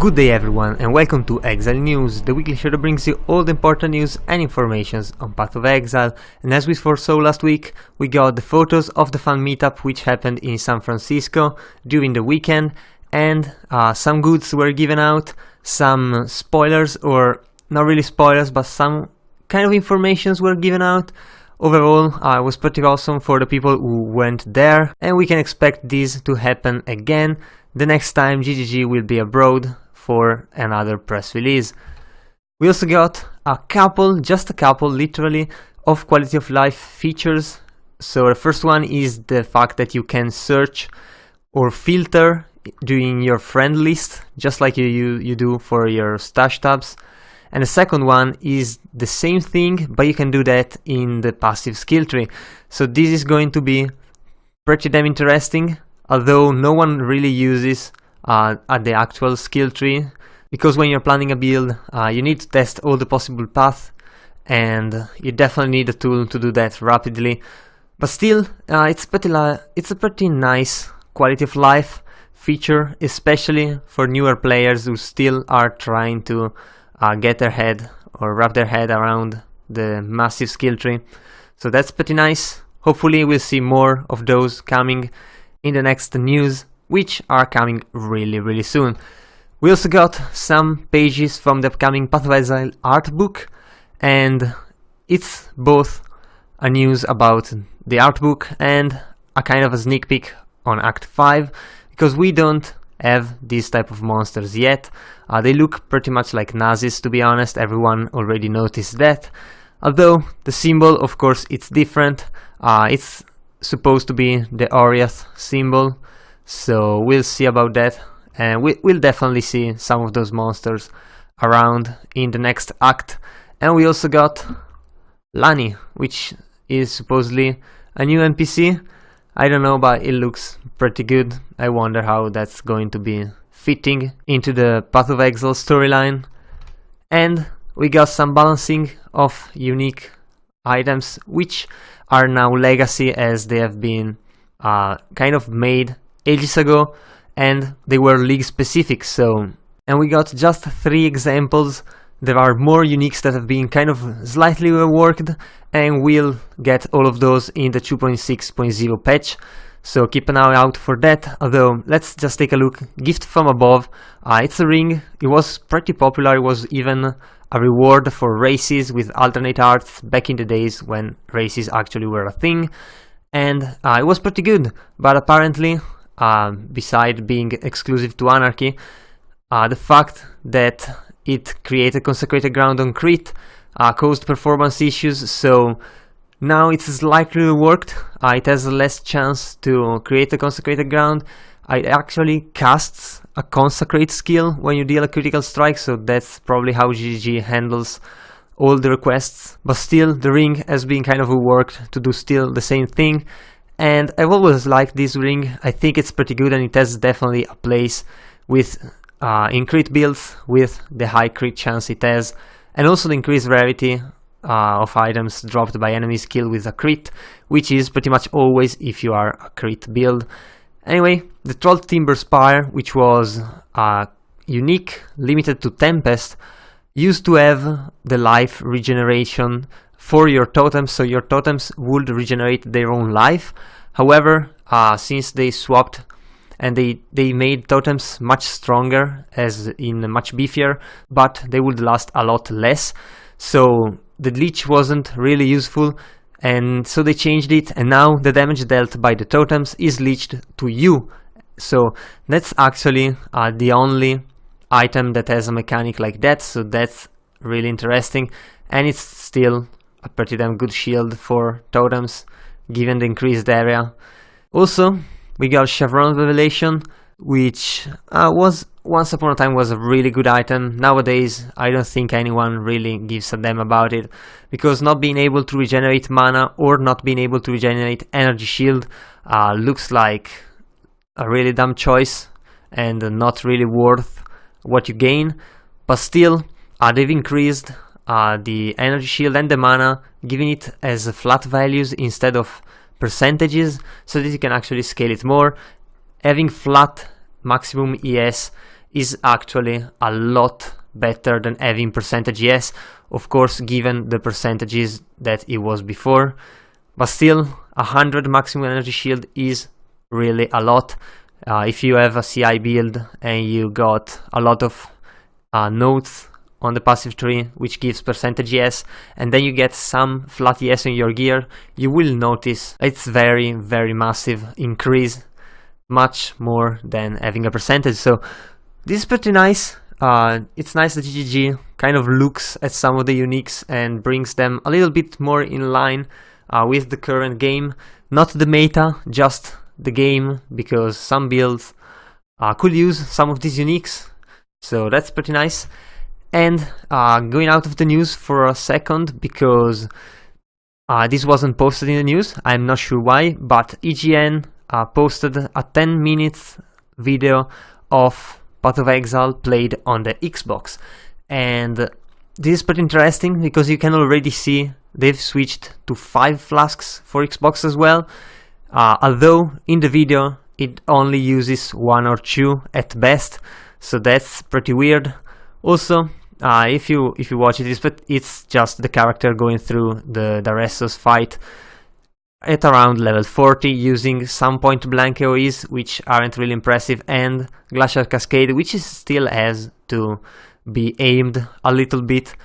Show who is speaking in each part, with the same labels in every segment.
Speaker 1: Good day everyone and welcome to Exile News, the weekly show that brings you all the important news and informations on Path of Exile. And as we foresaw last week, we got the photos of the fan meetup which happened in San Francisco during the weekend, and some goods were given out, some spoilers, or not really spoilers, but some kind of informations were given out. Overall, it was pretty awesome for the people who went there, and we can expect this to happen again the next time GGG will be abroad for another press release. We also got just a couple literally, of quality of life features. So the first one is the fact that you can search or filter doing your friend list, just like you do for your stash tabs. And the second one is the same thing, but you can do that in the passive skill tree. So this is going to be pretty damn interesting, although no one really uses at the actual skill tree, because when you're planning a build, you need to test all the possible paths, and you definitely need a tool to do that rapidly. But still, it's a pretty nice quality of life feature, especially for newer players who still are trying to get their head or wrap their head around the massive skill tree. So that's pretty nice. Hopefully we'll see more of those coming in the next news, which are coming really soon. We also got some pages from the upcoming Path of Exile art book, and it's both a news about the art book and a kind of a sneak peek on Act 5, because we don't have these type of monsters yet. They look pretty much like Nazis, to be honest. Everyone already noticed that, although the symbol, of course, it's different. It's supposed to be the Oriath symbol, so we'll see about that, and we'll definitely see some of those monsters around in the next act. And we also got Lani, which is supposedly a new NPC. I don't know, but it looks pretty good. I wonder how that's going to be fitting into the Path of Exile storyline. And we got some balancing of unique items, which are now legacy, as they have been kind of made ages ago, and they were league specific. And we got just 3 examples. There are more uniques that have been kind of slightly reworked, and we'll get all of those in the 2.6.0 patch, so keep an eye out for that. Although, let's just take a look. Gift from Above, it's a ring. It was pretty popular. It was even a reward for races with alternate arts back in the days when races actually were a thing, and it was pretty good. But apparently, beside being exclusive to Anarchy, the fact that it created consecrated ground on crit caused performance issues, so now it's slightly reworked. It has less chance to create a consecrated ground. It actually casts a consecrate skill when you deal a critical strike, so that's probably how GG handles all the requests. But still, the ring has been kind of reworked to do still the same thing, and I've always liked this ring. I think it's pretty good, and it has definitely a place with in crit builds with the high crit chance it has, and also the increased rarity of items dropped by enemies killed with a crit, which is pretty much always if you are a crit build. Anyway, the Troll Timber Spire, which was unique, limited to Tempest, used to have the life regeneration for your totems, so your totems would regenerate their own life. However, since they swapped and they made totems much stronger, as in much beefier, but they would last a lot less, so the leech wasn't really useful, and so they changed it, and now the damage dealt by the totems is leeched to you. So that's actually the only item that has a mechanic like that, so that's really interesting, and it's still a pretty damn good shield for totems given the increased area. Also, we got Chevron Revelation, which was once upon a time was a really good item. Nowadays, I don't think anyone really gives a damn about it, because not being able to regenerate mana or not being able to regenerate energy shield looks like a really dumb choice and not really worth what you gain. But still, they've increased the energy shield and the mana, giving it as flat values instead of percentages, so that you can actually scale it more. Having flat maximum ES is actually a lot better than having percentage yes, of course given the percentages that it was before, but still 100 maximum energy shield is really a lot. If you have a CI build and you got a lot of nodes on the passive tree which gives percentage yes, and then you get some flat yes in your gear, you will notice it's very massive increase, much more than having a percentage. So this is pretty nice. It's nice that GGG kind of looks at some of the uniques and brings them a little bit more in line with the current game, not the meta, just the game, because some builds could use some of these uniques, so that's pretty nice. And going out of the news for a second, because this wasn't posted in the news, I'm not sure why, but EGN posted a 10 minutes video of Path of Exile played on the Xbox, and this is pretty interesting because you can already see they've switched to 5 flasks for Xbox as well, although in the video it only uses 1 or 2 at best, so that's pretty weird. Also, if you watch it's just the character going through the Restos fight at around level 40 using some point blank AoEs which aren't really impressive, and Glacial Cascade, which is still has to be aimed a little bit.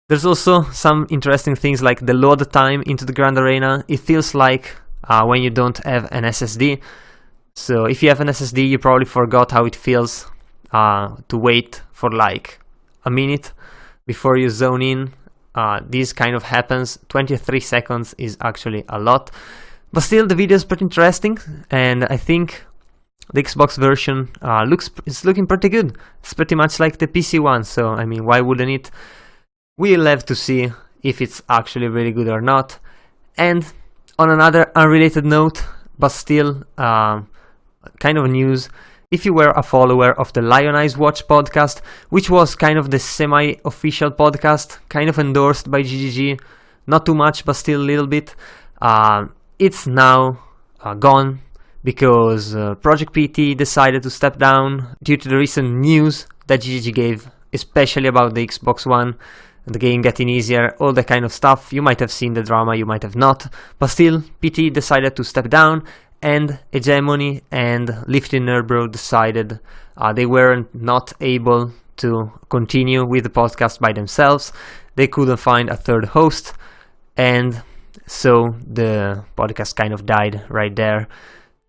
Speaker 1: There's also some interesting things like the load time into the Grand Arena. It feels like when you don't have an SSD. So if you have an SSD, you probably forgot how it feels to wait for like a minute before you zone in. This kind of happens. 23 seconds is actually a lot, but still the video is pretty interesting, and I think the Xbox version is looking pretty good. It's pretty much like the PC one, so I mean, why wouldn't it? We'll have to see if it's actually really good or not. And on another unrelated note, but still kind of news, if you were a follower of the Lion Eyes Watch podcast, which was kind of the semi-official podcast, kind of endorsed by GGG, not too much, but still a little bit, it's now gone because Project PT decided to step down due to the recent news that GGG gave, especially about the Xbox One, the game getting easier, all that kind of stuff. You might have seen the drama, you might have not, but still, PT decided to step down, and Hegemony and Lifting Nerdbro decided they were not able to continue with the podcast by themselves. They couldn't find a third host, and so the podcast kind of died right there.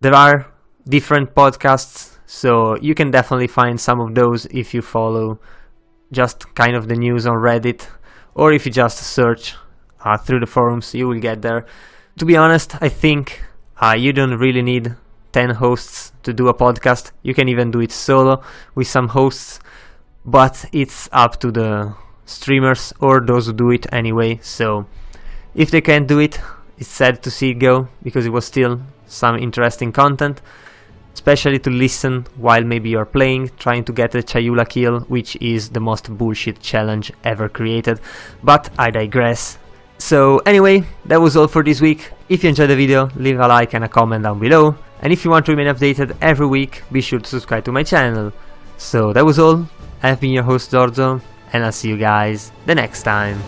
Speaker 1: There are different podcasts, so you can definitely find some of those if you follow just kind of the news on Reddit, or if you just search through the forums, you will get there. To be honest, I think you don't really need 10 hosts to do a podcast. You can even do it solo with some hosts, but it's up to the streamers or those who do it anyway. So if they can't do it, it's sad to see it go, because it was still some interesting content, especially to listen while maybe you're playing, trying to get a Chayula kill, which is the most bullshit challenge ever created. But I digress. So anyway, that was all for this week. If you enjoyed the video, leave a like and a comment down below, and if you want to remain updated every week, be sure to subscribe to my channel. So that was all. I've been your host Zorzo, and I'll see you guys the next time.